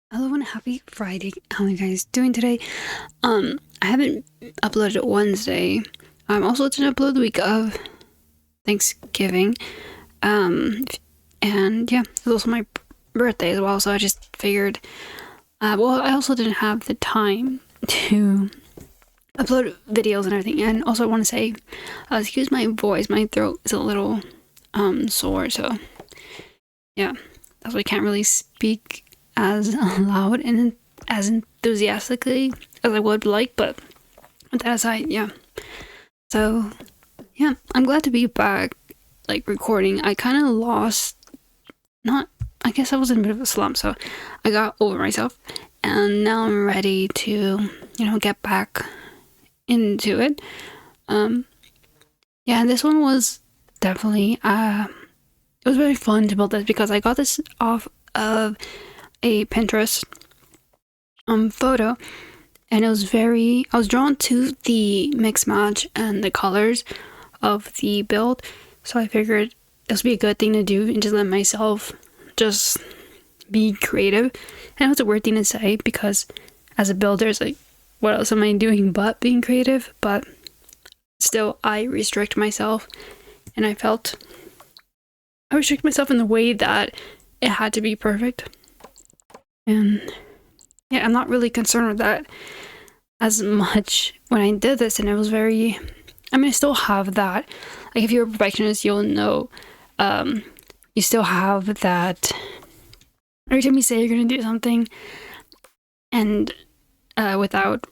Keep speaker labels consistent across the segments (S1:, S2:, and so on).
S1: Hello and happy Friday. How are you guys doing today? I haven't uploaded Wednesday. I'm also didn't upload the week of Thanksgiving. And yeah, it was also my birthday as well, so I just figured well, I also didn't have the time to upload videos and everything. And also I want to say, excuse my voice, my throat is a little sore, so yeah, that's why I can't really speak as loud and as enthusiastically as I would like, but with that aside, yeah. So, yeah, I'm glad to be back, like, recording. I kind of lost, not, I guess I was in a bit of a slump, so I got over myself, and now I'm ready to, get back into it. Yeah, and this one was definitely, it was very fun to build this because I got this off of a Pinterest photo, and it was I was drawn to the mix match and the colors of the build, so I figured this would be a good thing to do and just let myself just be creative. And it's a weird thing to say because as a builder, it's like, what else am I doing but being creative? But still, I restrict myself, and I restrict myself in the way that it had to be perfect. And yeah, I'm not really concerned with that as much when I did this, and it was very, I still have that. Like, if you're a perfectionist, you'll know, you still have that. Every time you say you're going to do something, and without,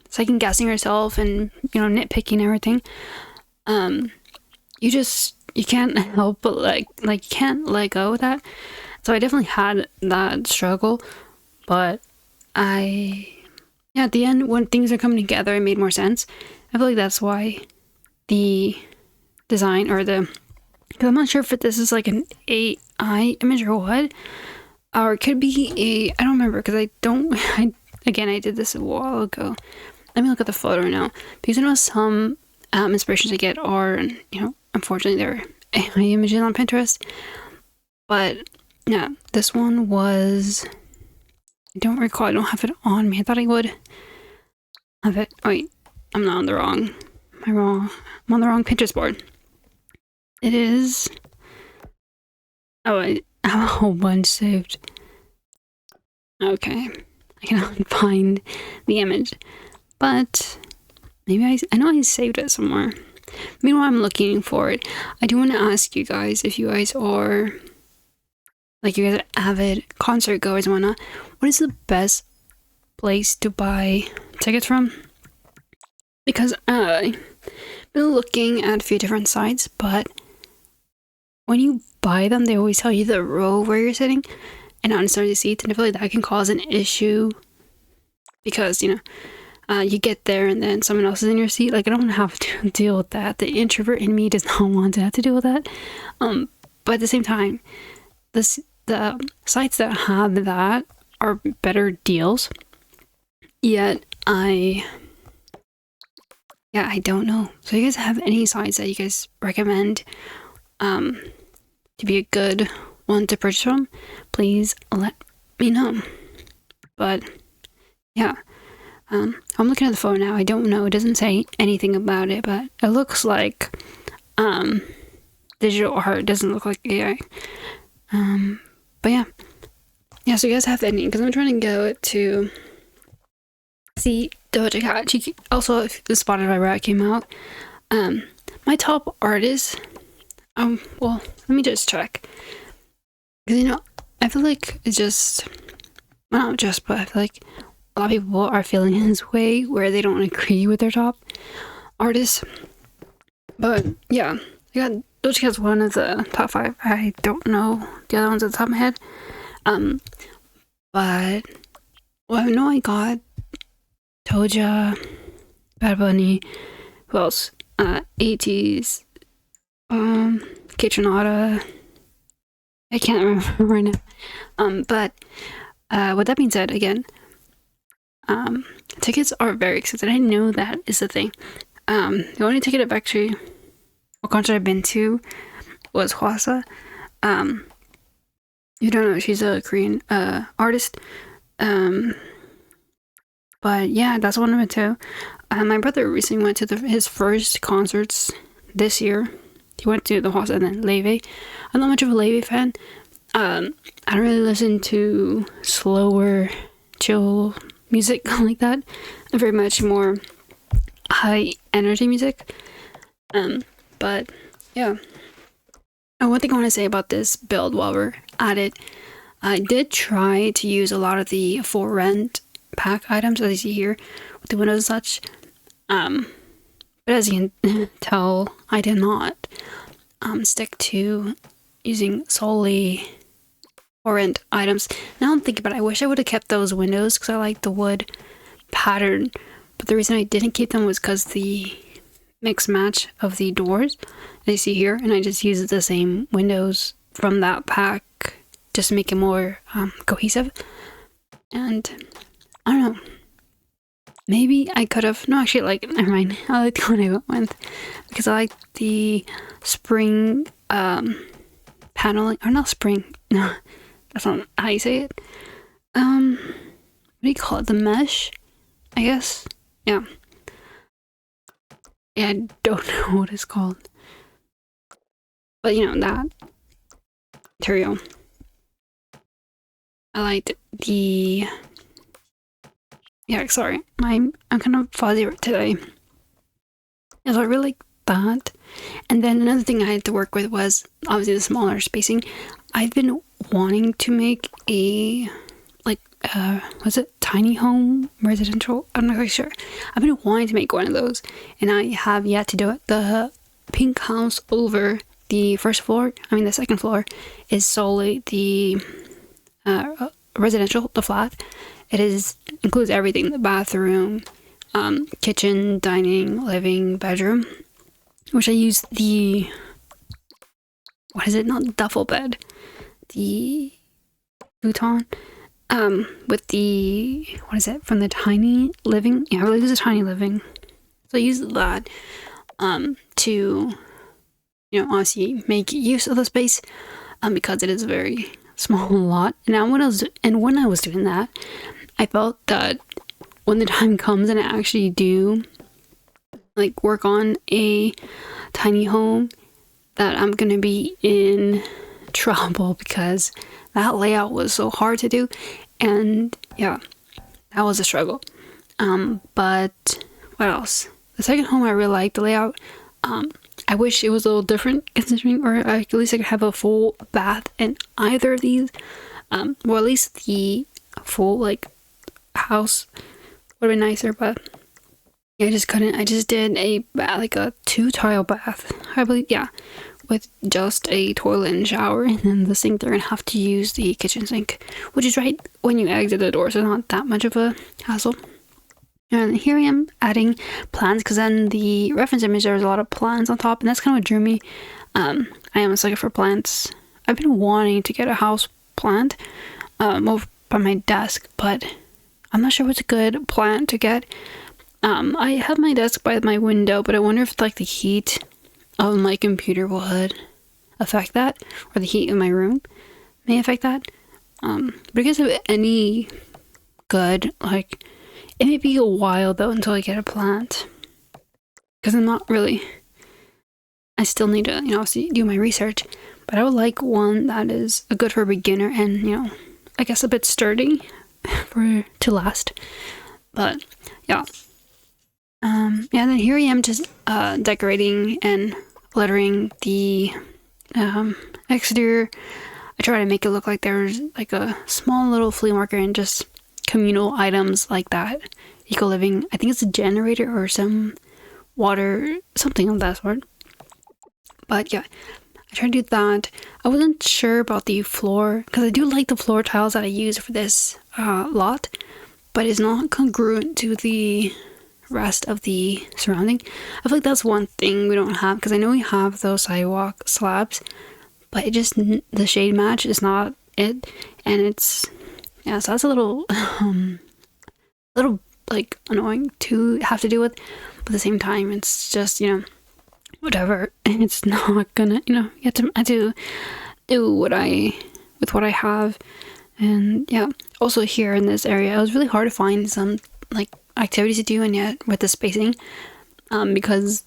S1: second guessing yourself and, nitpicking everything, you can't help but you can't let go of that. So I definitely had that struggle, but at the end, when things are coming together, it made more sense. I feel like that's why the design because I'm not sure if this is like an AI image or what, or it could be I don't remember because I did this a while ago. Let me look at the photo now, because I know some inspirations I get are, unfortunately, they're AI images on Pinterest, but yeah, this one was, I don't recall, I don't have it on me. I thought I would have it. Oh wait, I'm on the wrong Pinterest board. It is, oh, I have a whole bunch saved. Okay, I cannot find the image, but maybe I know I saved it somewhere. Meanwhile, I'm looking for it. I do want to ask you guys, if you guys are avid concert goers and whatnot, what is the best place to buy tickets from? Because I've been looking at a few different sites, but when you buy them, they always tell you the row where you're sitting and not necessarily the seats, and I feel like that can cause an issue because, you get there and then someone else is in your seat. Like, I don't have to deal with that. The introvert in me does not want to have to deal with that. But at the same time, the sites that have that are better deals. Yet I don't know. So you guys have any sites that you guys recommend to be a good one to purchase from? Please let me know. But yeah, I'm looking at the phone now. I don't know. It doesn't say anything about it, but it looks like digital art. It doesn't look like AI. But yeah. So you guys have any? Because I'm trying to go to see Doja Cat. She also, the Spotify Rap came out. My top artist. Well, let me just check. Because I feel like it's just, well, not just, but I feel like a lot of people are feeling this way where they don't agree with their top artists. But yeah, I got Doja Cat's one of the top 5. I don't know the other ones at the top of my head. But well, I know I got Doja, Bad Bunny, who else? 80s, Kitchenada. I can't remember right now. But with that being said, again, tickets are very expensive. I know that is the thing. The only ticket I've actually, what concert I've been to was Hwasa. You don't know, she's a Korean artist. Um, but yeah, that's one of it too. My brother recently went to his first concerts this year. He went to the House and then Leve. I'm not much of a Leve fan. I don't really listen to slower, chill music like that. I'm very much more high energy music. But yeah. And one thing I want to say about this build while we're at it, I did try to use a lot of the for rent pack items as you see here with the windows and such. But as you can tell, I did not stick to using solely for rent items. Now I'm thinking about it, I wish I would have kept those windows because I like the wood pattern. But the reason I didn't keep them was because the mix match of the doors, as you see here, and I just used the same windows from that pack just to make it more cohesive. And I don't know, maybe I could have, no, actually, like, never mind, I like the one I went with because I like the spring paneling, or not spring, no, that's not how you say it. What do you call it, the mesh, I guess. Yeah, I don't know what it's called, but you know, that material. I liked the, yeah, sorry, I'm kind of fuzzy today. Yeah, so I really like that. And then another thing I had to work with was obviously the smaller spacing. I've been wanting to make a, like, was it tiny home residential? I'm not quite sure. I've been wanting to make one of those, and I have yet to do it. The pink house over the first floor, the second floor, is solely the residential, the flat. It includes everything: the bathroom, kitchen, dining, living, bedroom. Which I use the, what is it? Not duffel bed, the futon. With the, what is it? From the tiny living. Yeah, I really use a tiny living. So I use that, to, obviously make use of the space, because it is a very small lot. Now, when I was doing that, I felt that when the time comes and I actually do, like, work on a tiny home, that I'm gonna be in trouble because that layout was so hard to do, and yeah, that was a struggle. But what else? The second home, I really liked the layout. I wish it was a little different, considering, or at least I could have a full bath in either of these, or at least the full, like, house would have been nicer, but yeah, I just couldn't. I just did a 2-tile bath, I believe, yeah, with just a toilet and shower, and then the sink. They're gonna have to use the kitchen sink, which is right when you exit the door, so not that much of a hassle. And here I am adding plants, because then the reference image, there's a lot of plants on top, and that's kind of what drew me. I am a sucker for plants. I've been wanting to get a house plant over by my desk, but I'm not sure what's a good plant to get. I have my desk by my window, but I wonder if, like, the heat of my computer would affect that, or the heat in my room may affect that. Because of any good, like, it may be a while though until I get a plant, because I'm not really, I still need to, obviously do my research, but I would like one that is good for a beginner and, I guess a bit sturdy to last. But yeah. Yeah, then here I am just decorating and lettering the exterior. I try to make it look like there's like a small little flea market and just communal items like that. Eco living, I think it's a generator or some water, something of that sort. But yeah, I tried to do that. I wasn't sure about the floor, because I do like the floor tiles that I use for this lot, but it's not congruent to the rest of the surrounding. I feel like that's one thing we don't have, because I know we have those sidewalk slabs, but it just, the shade match is not it, and it's, yeah, so that's a little like annoying to have to deal with, but at the same time it's just, whatever. It's not gonna, you have to do what with what I have. And yeah, also here in this area, it was really hard to find some like activities to do, and yet with the spacing, because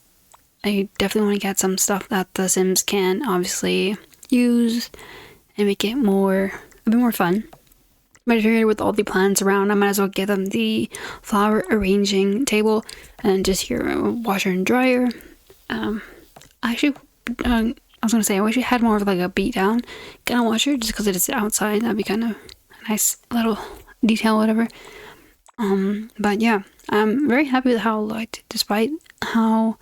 S1: I definitely want to get some stuff that the Sims can obviously use and make it a bit more fun. But I figured with all the plants around, I might as well give them the flower arranging table, and just here a washer and dryer. Actually, I was gonna say I wish we had more of like a beat down kind of washer, just because it is outside. That'd be kind of a nice little detail, whatever. But yeah, I'm very happy with how it looked, despite how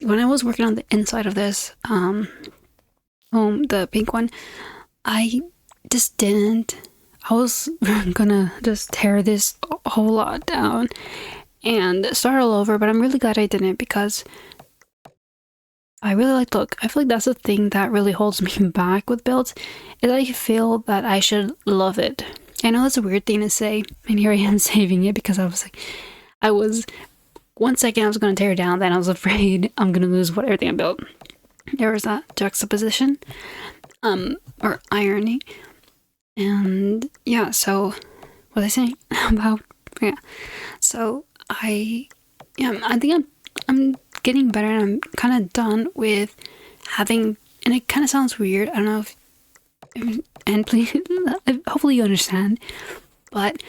S1: when I was working on the inside of this home, the pink one, I just didn't. I was gonna just tear this whole lot down and start all over, but I'm really glad I didn't, because I really like the look. I feel like that's the thing that really holds me back with builds, is I feel that I should love it. I know that's a weird thing to say, and here I am saving it, because I was 1 second I was going to tear it down, then I was afraid I'm going to lose everything I built. There was that juxtaposition, or irony. And yeah, so what was I saying about, yeah, so I think I'm getting better, and I'm kind of done with having, and it kind of sounds weird, I don't know if, and please, hopefully you understand, but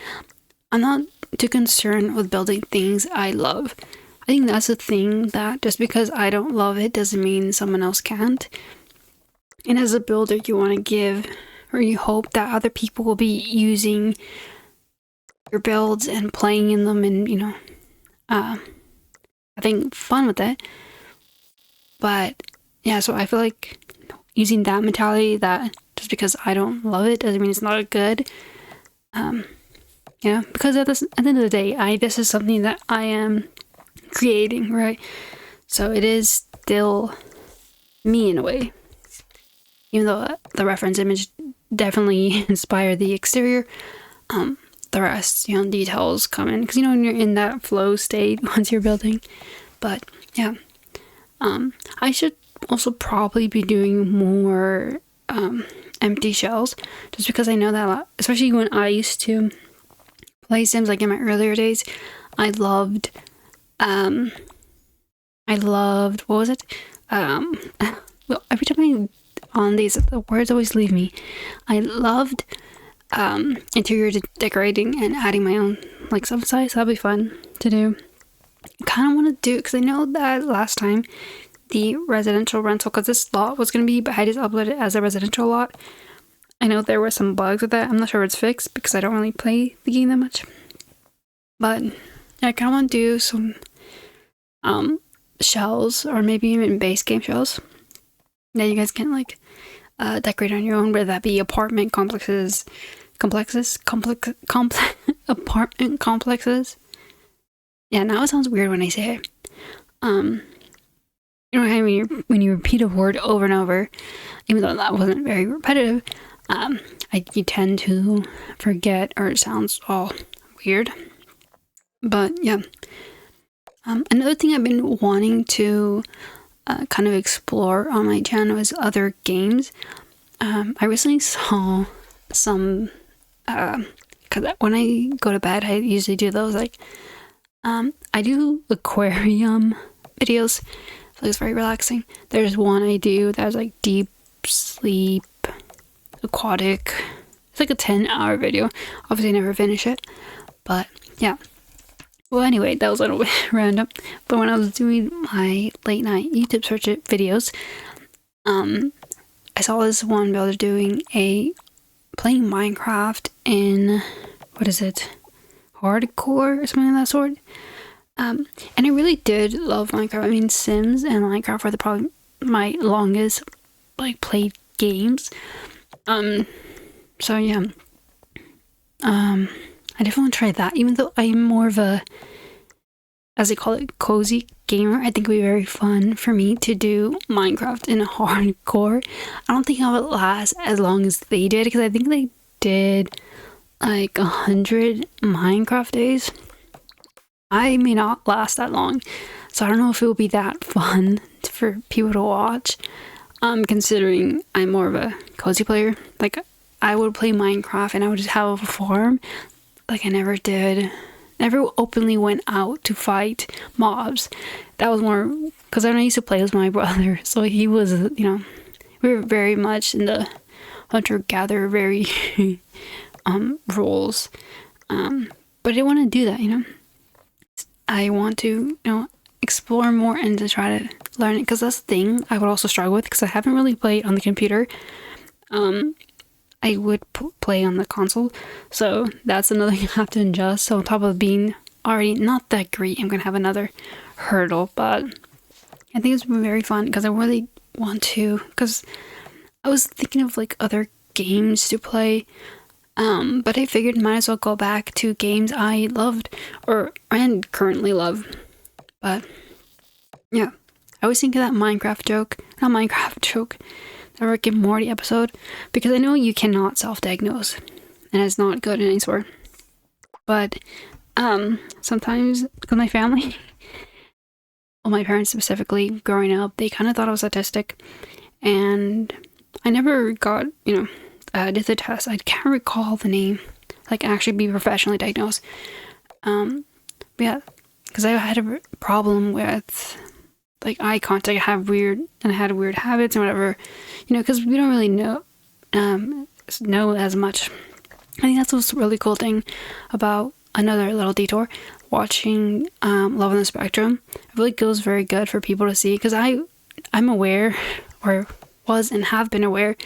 S1: I'm not too concerned with building things I love. I think that's the thing, that just because I don't love it doesn't mean someone else can't. And as a builder, you want to give, or you hope that other people will be using your builds and playing in them, and having fun with it. But yeah, so I feel like using that mentality, that just because I don't love it doesn't mean it's not good. Because at the end of the day, this is something that I am creating, right? So it is still me in a way, even though the reference image definitely inspired the exterior. The rest, details come in, because when you're in that flow state once you're building. But yeah, I should also probably be doing more empty shells, just because I know that a lot, especially when I used to play Sims, like in my earlier days, I loved what was it? Well, every time I'm on these, the words always leave me. I loved interior decorating and adding my own like some size. That'll be fun to do. I kind of want to do it because I know that last time the residential rental, because this lot was going to be, but I just uploaded it as a residential lot. I know there were some bugs with that. I'm not sure if it's fixed, because I don't really play the game that much. But yeah, I kind of want to do some shells, or maybe even base game shells that you guys can like decorate on your own, whether that be apartment complexes. Apartment complexes. Yeah, now it sounds weird when I say it. When you repeat a word over and over, even though that wasn't very repetitive, you tend to forget, or it sounds all weird. But yeah, another thing I've been wanting to kind of explore on my channel is other games. I recently saw some, because when I go to bed, I usually do those I do aquarium videos. So it's very relaxing. There's one I do that's like deep sleep, aquatic. It's like a 10-hour video. Obviously, I never finish it, but yeah. Well, anyway, that was a little bit random. But when I was doing my late night YouTube search videos, I saw this one builder doing playing Minecraft in, what is it, hardcore or something of that sort. And I really did love Minecraft. I mean, Sims and Minecraft are probably my longest played games. So yeah, I definitely want to try that. Even though I'm more of a, as they call it, cozy gamer, I think it would be very fun for me to do Minecraft in a hardcore. I don't think I would last as long as they did, because I think they did like 100 Minecraft days. I may not last that long, so I don't know if it will be that fun for people to watch. Considering I'm more of a cozy player, like I would play Minecraft and I would just have a farm. Like I never did. Never openly went out to fight mobs. That was more because I used to play with my brother, so he was, we were very much in the hunter-gatherer, very roles. But I didn't want to do that, I want to, explore more and to try to learn it, because that's the thing I would also struggle with, because I haven't really played on the computer. I would play on the console, so that's another thing I have to adjust. So on top of being already not that great, I'm gonna have another hurdle, but I think it's been very fun because I really want to, because I was thinking of like other games to play, but I figured might as well go back to games I loved and currently love. But yeah, I always think of that the Rick and Morty episode, because I know you cannot self-diagnose, and it's not good in any sort. But sometimes, because my family, well, my parents specifically, growing up, they kind of thought I was autistic, and I never got, did the test. I can't recall the name, like actually be professionally diagnosed. Yeah, because I had a problem with like eye contact. I had weird habits and whatever, because we don't really know as much. I think that's what's really cool thing about another little detour, watching Love on the Spectrum. It really goes very good for people to see, because I'm aware, or was and have been aware,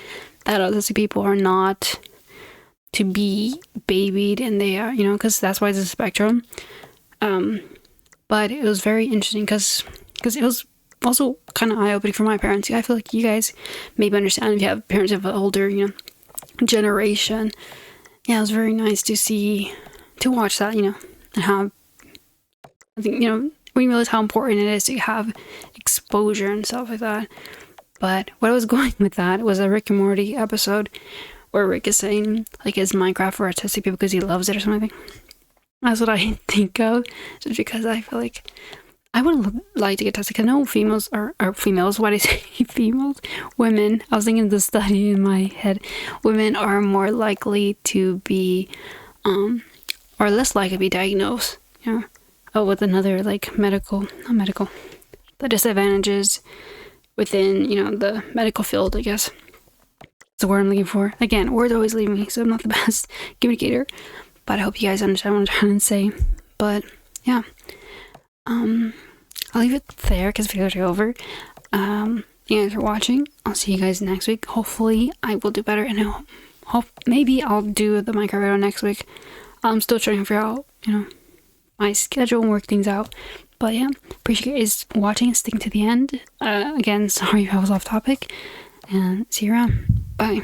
S1: that autistic people are not to be babied, and they are, because that's why it's a spectrum. But it was very interesting because it was also kind of eye-opening for my parents. I feel like you guys maybe understand if you have parents of an older, generation. Yeah, it was very nice to watch that, and how, I think, we realize how important it is to have exposure and stuff like that. But what I was going with that was a Rick and Morty episode where Rick is saying, like, is Minecraft for autistic people because he loves it or something? That's what I think of, just because I feel like I would like to get tested. Because no females are females. Why do I say females? Women. I was thinking of the study in my head. Women are more likely to be, or less likely to be diagnosed. With another like the disadvantages within the medical field, I guess. That's the word I'm looking for. Again, words always leave me, so I'm not the best communicator. But I hope you guys understand what I'm trying to say. But yeah, I'll leave it there because the videos are over. Thank you guys for watching. I'll see you guys next week. Hopefully, I will do better, and I hope maybe I'll do the Minecraft video next week. I'm still trying to figure out, my schedule and work things out. But yeah, appreciate you guys watching and sticking to the end. Again, sorry if I was off topic, and see you around. Bye.